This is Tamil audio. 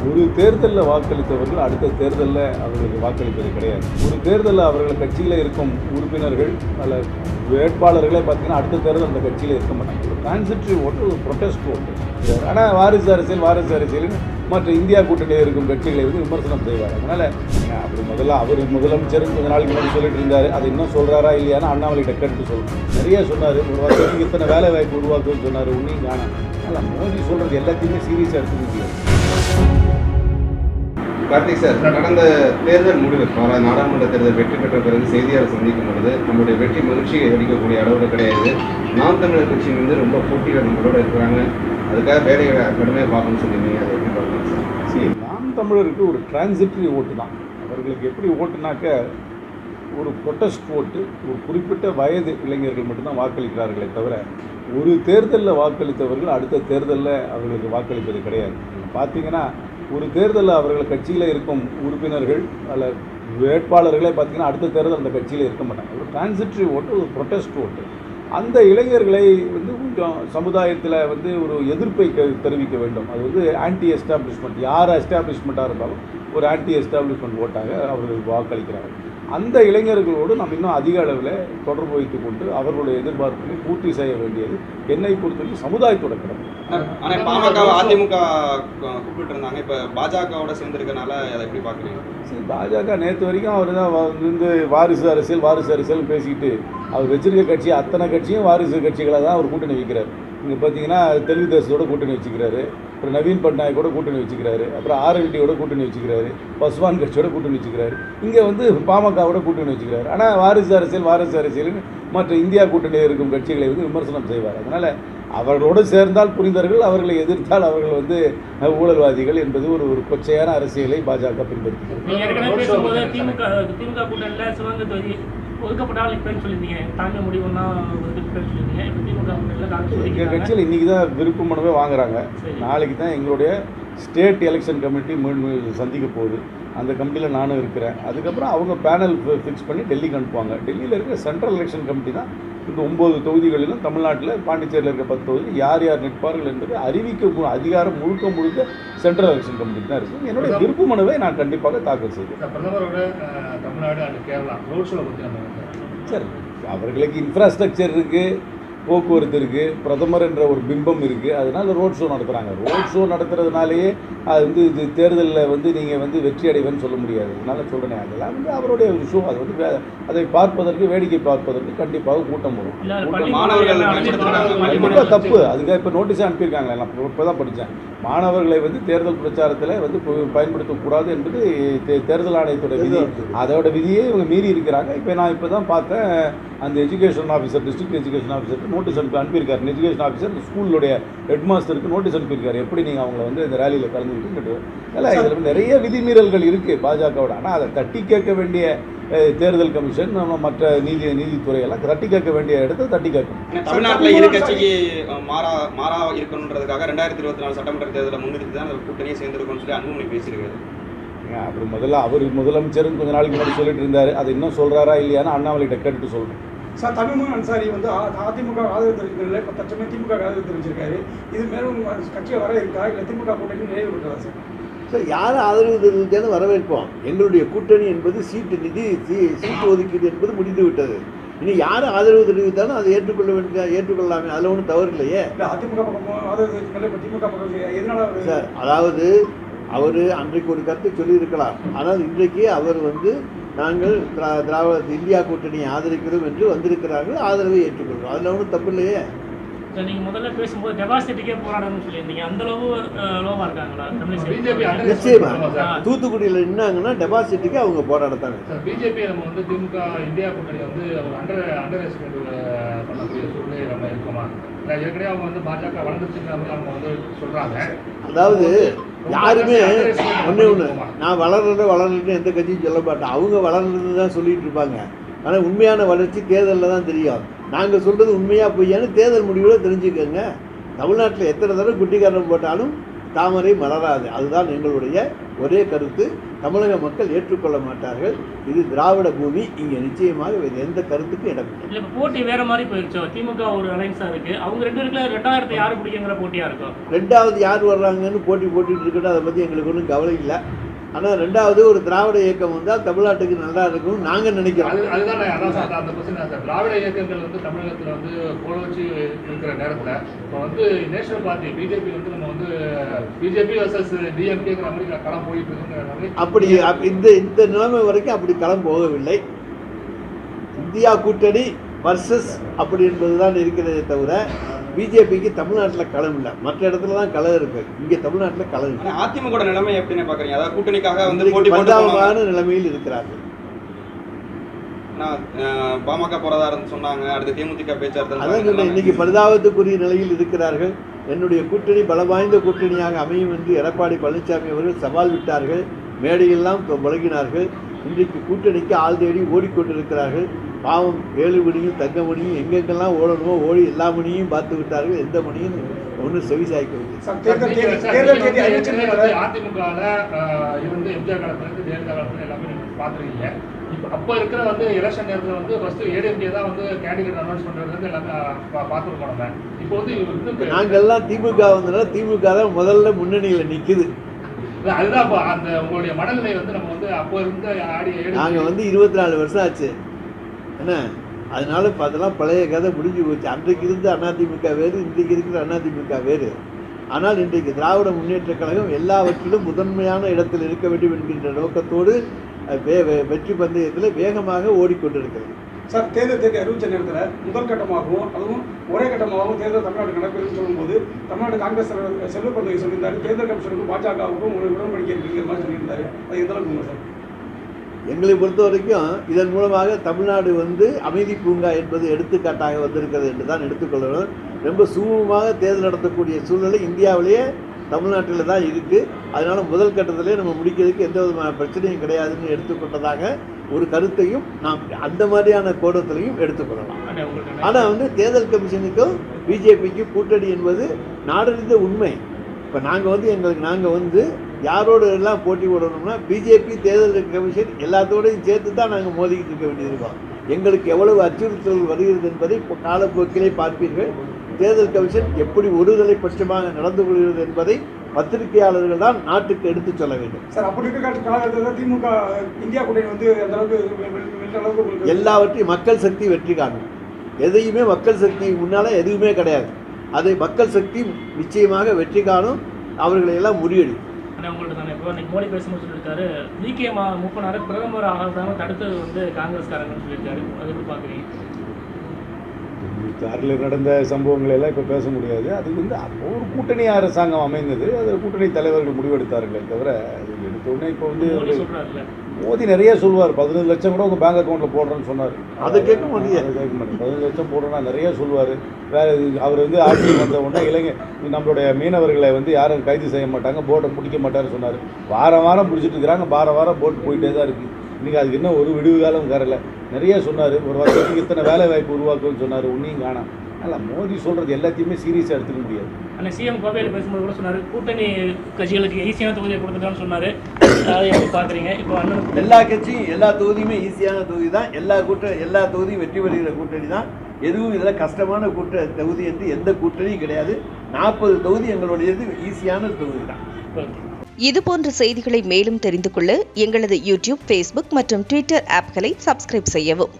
ஒரு தேர்தலில் வாக்களித்தவர்கள் அடுத்த தேர்தலில் அவர்களுக்கு வாக்களிப்பது கிடையாது. ஒரு தேர்தலில் அவர்கள் கட்சியில் இருக்கும் உறுப்பினர்கள் அல்ல வேட்பாளர்களே பார்த்தீங்கன்னா அடுத்த தேர்தல் அந்த கட்சியில் இருக்க மாட்டாங்க. ஒரு டிரான்சிட்டரி ஓட்டு, ஒரு ப்ரொட்டஸ்ட் ஓட்டு. ஆனால் வாரிசு அரசியல்னு மற்ற இந்தியா கூட்டணியில் இருக்கும் கட்சிகளை வந்து விமர்சனம் செய்வார். அதனால் அப்படி அவர் முதலமைச்சர் கொஞ்ச நாளைக்கு முன்னாடி சொல்லிட்டு இருந்தார். அதை இன்னும் சொல்கிறாரா இல்லையானா அண்ணாமலைகிட்ட கேட்டு சொல்லணும். நிறைய சொன்னார். ஒரு வருஷத்துக்கு இத்தனை வேலை வாய்ப்பு உருவாக்குன்னு சொன்னார். உன்னையும் காணும். அதனால் மோடி சொல்கிறது எல்லாத்தையுமே சீரியஸாக எடுத்துக்க முடியாது. கார்த்திக் சார், கடந்த தேர்தல் முடிவு நாடாளுமன்ற தேர்தல் வெற்றி பெற்ற பிறகு செய்தியாளர் சந்திக்கும் பொழுது நம்முடைய வெற்றி மகிழ்ச்சியை அளிக்கக்கூடிய அளவில் கிடையாது. நாம் தமிழர் கட்சியின் வந்து ரொம்ப போட்டிகள் நம்மளோட இருக்கிறாங்க, அதுக்காக வேலைகளை கடுமையாக பார்க்கணும்னு சொல்லியிருந்தீங்க. அதை எப்படி பார்க்கணும் சார்? சரி, நாம் தமிழருக்கு ஒரு டிரான்சிட்டரி ஓட்டு தான். அவர்களுக்கு எப்படி ஓட்டுனாக்க ஒரு ப்ரொட்டஸ்ட் ஓட்டு, ஒரு குறிப்பிட்ட வயது இளைஞர்கள் மட்டும்தான் வாக்களிக்கிறார்களே தவிர ஒரு தேர்தலில் வாக்களித்தவர்கள் அடுத்த தேர்தலில் அவர்களுக்கு வாக்களிப்பது கிடையாது. பார்த்தீங்கன்னா ஒரு தேர்தலில் அவர்கள் கட்சியில் இருக்கும் உறுப்பினர்கள் அல்ல வேட்பாளர்களே பார்த்தீங்கன்னா அடுத்த தேர்தல் அந்த கட்சியில் இருக்க மாட்டாங்க. ஒரு டிரான்சிட்டரி ஓட்டு, ஒரு ப்ரொட்டஸ்ட் ஓட்டு. அந்த இளைஞர்களை வந்து கொஞ்சம் சமுதாயத்தில் வந்து ஒரு எதிர்ப்பை தெரிவிக்க வேண்டும். அது வந்து ஆன்டி எஸ்டாப்ளிஷ்மெண்ட், யார் எஸ்டாப்ளிஷ்மெண்ட்டாக இருந்தாலும் ஒரு ஆன்டி எஸ்டாப்ளிஷ்மெண்ட் ஓட்டாக அவர்கள் வாக்களிக்கிறார்கள். அந்த இளைஞர்களோடு நம்ம இன்னும் அதிக அளவில் தொடர்பு வைத்துக் கொண்டு அவர்களுடைய எதிர்பார்ப்புகளை பூர்த்தி செய்ய வேண்டியது என்னை பொறுத்தவரைக்கும் சமுதாயத்தோட கடமை. ஆனால் பாமக அதிமுக கூப்பிட்டு இருந்தாங்க, இப்போ பாஜகவோட சேர்ந்துருக்கனால அதை எப்படி பார்க்குறீங்க? சரி, பாஜக நேற்று வரைக்கும் அவர் தான் வந்து வாரிசு அரசியல் பேசிக்கிட்டு அவர் வச்சிருக்க கட்சி அத்தனை கட்சியும் வாரிசு கட்சிகளை தான் அவர் கூட்டணி வைக்கிறார். இங்கே பார்த்தீங்கன்னா தெலுங்கு தேசத்தோட கூட்டணி வச்சுக்கிறாரு, அப்புறம் நவீன் பட்நாயக்கோட கூட்டணி வச்சுக்கிறாரு, அப்புறம் ஆர்எல்டியோட கூட்டணி வச்சுக்கிறாரு, பஸ்வான் கட்சியோட கூட்டணி வச்சுக்கிறாரு, இங்கே வந்து பாமகவோட கூட்டணி வச்சுக்கிறாரு. ஆனால் வாரிசு அரசியல்னு மற்ற இந்தியா கூட்டணியில் இருக்கும் கட்சிகளை வந்து விமர்சனம் செய்வார். அதனால் அவர்களோடு சேர்ந்தால் புரிந்தவர்கள், அவர்களை எதிர்த்தால் அவர்கள் வந்து ஊழல்வாதிகள் என்பது ஒரு கொச்சையான அரசியலை பாஜக பின்பற்றுகிறது. எங்கள் கட்சியில் இன்றைக்கி தான் விருப்ப மனுவே வாங்குறாங்க. நாளைக்கு தான் எங்களுடைய ஸ்டேட் எலெக்ஷன் கமிட்டி சந்திக்க போகுது. அந்த கமிட்டியில் நானும் இருக்கிறேன். அதுக்கப்புறம் அவங்க பேனல் ஃபிக்ஸ் பண்ணி டெல்லிக்கு அனுப்புவாங்க. டெல்லியில் இருக்கிற சென்ட்ரல் எலெக்ஷன் கமிட்டி தான் இந்த 9 தொகுதிகளிலும் தமிழ்நாட்டில் பாண்டிச்சேரியில் இருக்க 10 தொகுதி யார் நிற்பார்கள் என்பதை அறிவிக்க அதிகாரம் முழுக்க சென்ட்ரல் எலெக்ஷன் கமிட்டி தான் இருக்குது. என்னுடைய விருப்ப மனுவை நான் கண்டிப்பாக தாக்கல் செய்வேன். பிரதமரோட தமிழ்நாடு அண்ட் கேரளா ரோட் ஷோவை பற்றி நம்ம சரி, அவர்களுக்கு இன்ஃப்ராஸ்ட்ரக்சர் இருக்குது, போக்குவரத்து இருக்குது, பிரதமர் என்ற ஒரு பிம்பம் இருக்குது. அதனால் ரோட் ஷோ நடத்துகிறாங்க. ரோட் ஷோ நடத்துறதுனாலேயே அது வந்து இது தேர்தலில் வந்து நீங்கள் வந்து வெற்றி அடைவேன்னு சொல்ல முடியாது. அதனால சொல்கிறேன், அதெல்லாம் வந்து அவருடைய ஒரு ஷோ. அது வந்து அதை பார்ப்பதற்கு, வேடிக்கை பார்ப்பதற்கு கண்டிப்பாக கூட்டம் வரும். கண்டிப்பாக தப்பு. அதுக்காக இப்போ நோட்டீஸாக அனுப்பியிருக்காங்களே, நான் இப்போ தான் படித்தேன். மாணவர்களை வந்து தேர்தல் பிரச்சாரத்தில் வந்து பயன்படுத்தக்கூடாது என்பது தேர்தல் ஆணையத்தோட விதி. அதோட விதியே இவங்க மீறி இருக்கிறாங்க. நான் இப்போ தான் பார்த்தேன், அந்த எஜுகேஷன் ஆஃபீஸர், டிஸ்ட்ரிக்ட் எஜுகேஷன் ஆஃபீஸருக்கு நோட்டீஸ் அனுப்பியிருக்காரு. எஜுகேஷன் ஆஃபீஸர் ஸ்கூலுடைய ஹெட் மாஸ்டருக்கு நோட்டீஸ் அனுப்பியிருக்காரு, எப்படி நீங்கள் அவங்கள வந்து இந்த ரேலியில் கலந்துக்கிட்டு. இல்லை, இதில் நிறைய விதிமீறல்கள் இருக்குது பாஜகவோட. ஆனால் அதை தட்டி கேட்க வேண்டிய தேர்தல் கமிஷன், மற்ற நீதித்துறை எல்லாம் தட்டி கேட்க வேண்டிய இடத்தை தட்டி கேட்கணும். தமிழ்நாட்டில் இரு கட்சிக்கு மாறா இருக்கணுன்றதுக்காக 2024 சட்டமன்ற தேர்தலை முன்னிறுத்தி தான் அந்த கூட்டணியை சேர்ந்துருக்கணும்னு சொல்லி அன்புமணி பேசியிருக்காரு. அப்படி அவர் முதலமைச்சர் கொஞ்ச நாளைக்கு முன்னாடி சொல்லிட்டு இருந்தார். அதை இன்னும் சொல்கிறாரா இல்லையானா அண்ணாமலைகிட்ட கேட்டு சொல்கிறேன். சார், தமிழ்மகன் அன்சாரி வந்து அதிமுக ஆதரவு தெரிவிக்கிறதுல இப்போ தற்சமயம் திமுக ஆதரவு தெரிவிச்சிருக்காரு. இது மேலும் கட்சியை வர இருக்கா, இல்லை திமுக கூட்டணி நிறைவு இருக்கிறதா சார்? சார், யார் ஆதரவு தெரிவித்தாலும் வரவேற்போம். எங்களுடைய கூட்டணி என்பது சீட்டு ஒதுக்கீடு என்பது முடிந்து விட்டது. இனி யார் ஆதரவு தெரிவித்தாலும் அதை ஏற்றுக்கொள்ளலாமே, அதில் ஒன்றும் தவறு இல்லையே. அதிமுக பக்கம் ஆதரவு தெரிவிக்கல, இப்போ திமுக பக்கம் எதனால சார்? அதாவது அவர் அன்றைக்கு ஒரு கருத்தை சொல்லியிருக்கலாம். ஆனால் இன்றைக்கு அவர் வந்து நாங்கள் திராவிட இந்தியா கூட்டணியை ஆதரிக்கிறோம் என்று வந்திருக்கிறார்கள், ஆதரவை ஏற்றுக்கொள்கிறோம். அதில் ஒன்றும் தப்பு இல்லையே. நீங்கள் முதல்ல பேசும்போது டெபாசிட்டுக்கே போராடணும்னு சொல்லியிருந்தீங்க. அந்த அளவு லோவாக இருக்காங்களா? நிச்சயமா தூத்துக்குடியில் நின்னாங்கன்னா டெபாசிட்டுக்கு அவங்க போராடத்தாங்க. பிஜேபி நம்ம வந்து திமுக இந்தியா கூட்டணி வந்து அண்டர் எஸ்டிமேட் பண்ணக்கூடிய சூழ்நிலை நம்ம இருக்கோமா? ஏற்கனவே அவங்க வந்து பாஜக வளர்ந்துச்சுங்கிற மாதிரி அவங்க வந்து சொல்கிறாங்க. அதாவது யாருமே ஒன்று நான் வளர்றேன்னு எந்த கட்சியும் சொல்ல மாட்டேன். அவங்க வளர்றது தான் சொல்லிட்டு இருப்பாங்க. ஆனால் உண்மையான வளர்ச்சி தேர்தலில் தான் தெரியும். நாங்கள் சொல்கிறது உண்மையாக பொய்யான்னு தேர்தல் முடிவில் தெரிஞ்சுக்கோங்க. தமிழ்நாட்டில் எத்தனை தடவை குட்டிக்காரன் போட்டாலும் தாமரை மலராது. அதுதான் எங்களுடைய ஒரே கருத்து. தமிழக மக்கள் ஏற்றுக்கொள்ள மாட்டார்கள். இது திராவிட பூமி, இங்கே நிச்சயமாக வேறு எந்த கருத்துக்கும் இடம் இல்லை. இல்லை, இப்போ போட்டி வேற மாதிரி போயிருச்சோ. திமுக ஒரு அலைன்ஸாக இருக்கு, அவங்க 2 பேருக்குள்ள 2வது யாரு பிடிக்குங்கிற போட்டியா இருக்கும். 2வது யார் வர்றாங்கன்னு போட்டுட்டு இருக்கட்டும், அதை பற்றி எங்களுக்கு ஒன்றும் கவலை இல்லை. ஆனால் 2வது ஒரு திராவிட இயக்கம் வந்தால் தமிழ்நாட்டுக்கு நல்லா இருக்கும்னு நாங்கள் நினைக்கிறோம். அதுதான் அந்த கொஸ்டின். திராவிட இயக்கங்கள் வந்து தமிழகத்தில் வந்து கோல வச்சு இருக்கிற நேரத்தில் இப்போ வந்து நேஷனல் பார்ட்டி பிஜேபி வந்து நம்ம வந்து பிஜேபி வர்சஸ் டிஎம்கேங்கிற மாதிரி களம் போயிட்டு இருக்குங்கிற மாதிரி அப்படி இந்த நிலைமை வரைக்கும் அப்படி களம் போகவில்லை. இந்தியா கூட்டணி வர்சஸ் அப்படி என்பதுதான் இருக்கிறதே தவிர பிஜேபிக்கு தமிழ்நாட்டில் களம் இல்லை. மற்ற இடத்துல தான் களம் இருக்கு, இங்கே தமிழ்நாட்டில் களம் இல்லை. அதிமுக நிலைமை எப்படின்னு பாக்குறீங்க? அதாவது கூட்டணிக்காக வந்து பரிதாபமான நிலைமையில் இருக்கிறார்கள். பாமக போறதா சொன்னாங்க, அடுத்து தேமுதிக பேச்சுவார்த்தை. அதான் இன்னைக்கு பரிதாபத்துக்குரிய நிலையில் இருக்கிறார்கள். என்னுடைய கூட்டணி பலம் வாய்ந்த கூட்டணியாக அமையும் என்று எடப்பாடி பழனிசாமி அவர்கள் சவால் விட்டார்கள், மேடையெல்லாம் முழங்கினார்கள். இன்றைக்கு கூட்டணிக்கு ஆள் தேடி ஓடிக்கொண்டிருக்கிறார்கள். பாவம், 7 மணியும் தங்கமணியும் எங்கெங்கெல்லாம் ஓடணுமோ ஓடி எல்லா மணியும் பார்த்து விட்டார்கள். எந்த மணியும் ஒன்றும் செவி சாய்க்கவில்லை. அதிமுகவில் இருந்து எம்ஜிஆர் காலத்துலேருந்து ஜெயலலிதா காலத்துல எல்லாமே பார்த்துருக்கீங்க. இப்போ அப்போ இருக்கிற வந்து எலெக்ஷன் நேரத்தில் வந்து ஃபர்ஸ்ட் ஏடிஎம்கே தான் வந்து கேண்டிடேட் அனௌன்ஸ் பண்ணுறது எல்லாமே பார்த்துருக்கோம். நம்ம இப்போ வந்து நாங்கள்லாம் திமுக வந்தனால திமுக தான் முதல்ல முன்னணியில் நிற்குது. அதுதான் இப்போ அந்த உங்களுடைய மனநிலை வந்து நம்ம வந்து அப்போ இருந்த நாங்கள் வந்து 24 வருஷம் ஆச்சு என்ன, அதனால அதெல்லாம் பழைய கதை முடிஞ்சு போச்சு. அன்றைக்கு இருந்த அதிமுக வேறு, இன்றைக்கு இருக்கிற அதிமுக வேறு. ஆனால் இன்றைக்கு திராவிட முன்னேற்ற கழகம் எல்லாவற்றிலும் முதன்மையான இடத்தில் இருக்க வேண்டும் என்கின்ற நோக்கத்தோடு வெற்றி பந்தயத்தில் வேகமாக ஓடிக்கொண்டிருக்கிறது. சார், தேர்தல் அறிவிச்ச நேரத்தில் முதல் கட்டமாகவும் அதுவும் ஒரே கட்டமாகவும் தேர்தல் தமிழ்நாடு நடக்குதுன்னு சொல்லும்போது தமிழ்நாடு காங்கிரஸ் தலைவர் செல்வ பிறந்தகை சொல்லியிருந்தாரு, தேர்தல் கமிஷனுக்கும் பாஜகவுக்கும் ஒரு உடன்படிக்கை இருக்கிற மாதிரி சொல்லியிருந்தாரு. அது எந்த அளவுக்கு சார்? எங்களை பொறுத்த வரைக்கும் இதன் மூலமாக தமிழ்நாடு வந்து அமைதி பூங்கா என்பது எடுத்துக்காட்டாக வந்திருக்கிறது என்று தான் எடுத்துக்கொள்ளணும். ரொம்ப சுமூகமாக தேர்தல் நடத்தக்கூடிய சூழ்நிலை இந்தியாவிலேயே தமிழ்நாட்டில் தான் இருக்குது. அதனால் முதல் கட்டத்திலே நம்ம முடிக்கிறதுக்கு எந்த விதமான பிரச்சனையும் கிடையாதுன்னு எடுத்துக்கொண்டதாக ஒரு கருத்தையும் நாம் அந்த மாதிரியான கோணத்திலையும் எடுத்துக்கொள்ளலாம். ஆனால் வந்து தேர்தல் கமிஷனுக்கும் பிஜேபிக்கும் கூட்டணி என்பது நாடறிந்த உண்மை. இப்போ நாங்கள் வந்து யாரோடு எல்லாம் போட்டி போடணும்னா பிஜேபி தேர்தல் கமிஷன் எல்லாத்தோடையும் சேர்த்து தான் நாங்கள் மோதிக்கிட்டு இருக்க வேண்டியிருக்கோம். எங்களுக்கு எவ்வளவு அச்சுறுத்தல் வருகிறது என்பதை காலப்போக்கிலே பார்ப்பீர்கள். தேர்தல் கமிஷன் எப்படி ஒருதலை பட்சமாக நடந்து கொள்கிறது என்பதை பத்திரிகையாளர்கள் தான் நாட்டுக்கு எடுத்து சொல்ல வேண்டும். சார், அப்படி இருக்க காலகட்டத்தில் திமுக இந்தியா கூட்டணி வந்து அந்த அளவுக்கு எல்லாவற்றையும் மக்கள் சக்தி வெற்றி காணும். எதையுமே மக்கள் சக்தி முன்னால் எதுவுமே கிடையாது. அதை மக்கள் சக்தி நிச்சயமாக வெற்றி காணும், அவர்களை எல்லாம் முறியடிக்கும். உங்கள்கிட்ட தானே இப்போ இன்னைக்கு மோடி பேசும்போது சொல்லியிருக்காரு, ஜிகே மூப்பனார் பிரதமர் ஆகாதாம தடுத்தது வந்து காங்கிரஸ்காரங்கன்னு சொல்லியிருக்காரு. அது எப்படி பார்க்குறீங்க? காரில் நடந்த சம்பவங்கள் எல்லாம் இப்போ பேச முடியாது. அது வந்து அப்போ ஒரு கூட்டணி அரசாங்கம் அமைந்தது, அதில் கூட்டணி தலைவர்கள் முடிவெடுத்தார்களே தவிர அது எடுத்தோடனே இப்போ வந்து மோடி நிறைய சொல்லுவார், 15 லட்சம் கூட உங்கள் பேங்க் அக்கௌண்ட்டில் போடுறேன்னு சொன்னார். அதை கேட்க முடியாது. 15 லட்சம் போடுறோன்னா நிறைய சொல்லுவார். வேறு அவர் வந்து ஆட்சி வந்த உடனே நம்மளுடைய மீனவர்களை வந்து யாரும் கைது செய்ய மாட்டாங்க, போட்டை பிடிக்க மாட்டார்னு சொன்னார். வாரம் பிடிச்சிட்டு இருக்கிறாங்க, வாரம் போட்டு போயிட்டே தான் இருக்குது. இன்றைக்கி அதுக்கு இன்னும் ஒரு விடுவு காலம் கரலை. நிறைய சொன்னார், ஒரு வருஷத்துக்கு இத்தனை வேலை வாய்ப்பு உருவாக்குன்னு சொன்னார், ஒன்றையும் காணாம். அதனால் மோடி சொல்கிறது எல்லாத்தையுமே சீரியஸாக எடுத்துக்க முடியாது. ஆனால் சிஎம் கோவையில் பேசும்போது கூட சொன்னார், கூட்டணி கட்சிகளுக்கு ஈஸியான தொகுதியை கொடுத்துட்டான்னு சொன்னார். அதை எப்படி பார்க்குறீங்க? இப்போ அண்ணன் எல்லா கட்சியும் எல்லா தொகுதியுமே ஈஸியான தொகுதி தான். எல்லா தொகுதியும் வெற்றி பெறுகிற கூட்டணி தான். எதுவும் இதில் கஷ்டமான தொகுதி என்று எந்த கூட்டணியும் கிடையாது. 40 தொகுதி எங்களுடையது ஈஸியான தொகுதி தான். இதுபோன்ற செய்திகளை மேலும் தெரிந்து கொள்ள எங்களது யூடியூப், ஃபேஸ்புக் மற்றும் ட்விட்டர் ஆப்களை சப்ஸ்கிரைப் செய்யவும்.